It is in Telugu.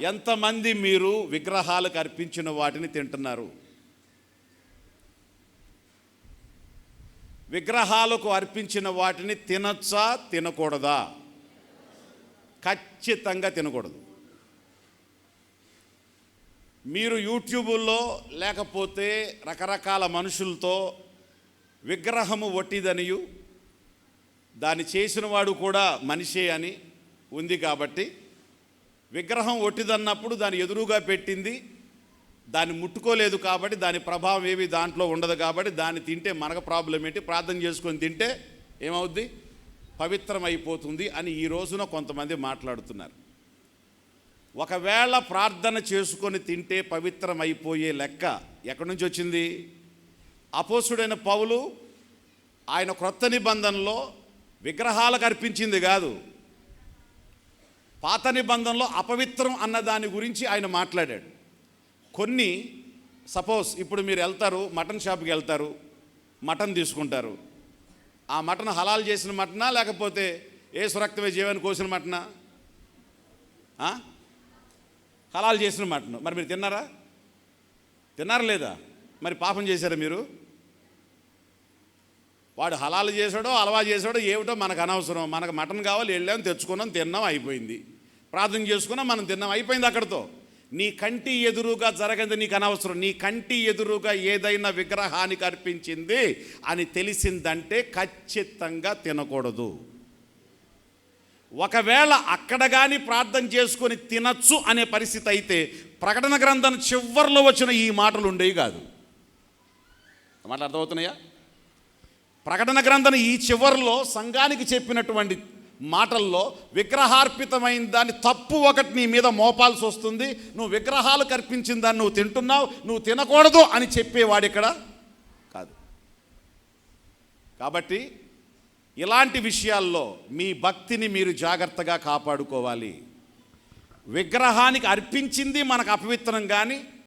ఎంతమంది మీరు విగ్రహాలకు అర్పించిన వాటిని తింటున్నారు? విగ్రహాలకు అర్పించిన వాటిని తినచ్చా తినకూడదా? ఖచ్చితంగా తినకూడదు. మీరు యూట్యూబుల్లో లేకపోతే రకరకాల మనుషులతో విగ్రహము ఒట్టిదనియు దాన్ని చేసిన వాడు కూడా మనిషే అని ఉంది కాబట్టి విగ్రహం ఒట్టిదన్నప్పుడు దాన్ని ఎదురుగా పెట్టింది, దాన్ని ముట్టుకోలేదు కాబట్టి దాని ప్రభావం ఏవి దాంట్లో ఉండదు కాబట్టి దాన్ని తింటే మనకు ప్రాబ్లం ఏంటి? ప్రార్థన చేసుకొని తింటే ఏమవుద్ది? పవిత్రమైపోతుంది అని ఈ రోజున కొంతమంది మాట్లాడుతున్నారు. ఒకవేళ ప్రార్థన చేసుకొని తింటే పవిత్రమైపోయే లెక్క ఎక్కడి నుంచి వచ్చింది? అపోస్తుడైన పౌలు ఆయన క్రొత్త నిబంధనలో విగ్రహాలకు అర్పించింది కాదు, పాత నిబంధనలో అపవిత్రం అన్న దాని గురించి ఆయన మాట్లాడాడు. కొన్ని సపోజ్ ఇప్పుడు మీరు వెళ్తారు, మటన్ షాప్కి వెళ్తారు, మటన్ తీసుకుంటారు. ఆ మటన్ హలాల్ చేసిన మటనా లేకపోతే యేసు రక్తమే జీవాన్ని కోసిన మటనా? హలాల్ చేసిన మటన్. మరి మీరు తిన్నారా? తిన్నారా లేదా? మరి పాపం చేశారా మీరు? వాడు హలాల్ చేశాడో అలవా చేశాడో ఏమిటో మనకు అనవసరం. మనకు మటన్ కావాలి, వెళ్ళాం, తెచ్చుకున్నాం, తిన్నాం, అయిపోయింది. ప్రార్థన చేసుకున్నాం, మనం తిన్నాం, అయిపోయింది అక్కడితో. నీ కంటి ఎదురుగా జరగదు, నీకు అనవసరం. నీ కంటి ఎదురుగా ఏదైనా విగ్రహానికి అర్పించింది అని తెలిసిందంటే ఖచ్చితంగా తినకూడదు. ఒకవేళ అక్కడ కానీ ప్రార్థన చేసుకొని తినచ్చు అనే పరిస్థితి అయితే ప్రకటన గ్రంథం చివరిలో వచ్చిన ఈ మాటలు ఉండేవి కాదు. మాటలు అర్థమవుతున్నాయా? ప్రకటన గ్రంథం ఈ చివరిలో సంఘానికి చెప్పినటువంటి మాటల్లో విగ్రహార్పితమైన దాన్ని తప్పు ఒకటి నీ మీద మోపాల్సి వస్తుంది. నువ్వు విగ్రహాలు కర్పించిన దాన్ని నువ్వు తింటున్నావు, నువ్వు తినకూడదు అని చెప్పేవాడు ఇక్కడ కాదు. కాబట్టి ఇలాంటి విషయాల్లో మీ భక్తిని మీరు జాగ్రత్తగా కాపాడుకోవాలి. విగ్రహానికి అర్పించింది మనకు అపవిత్రం కానీ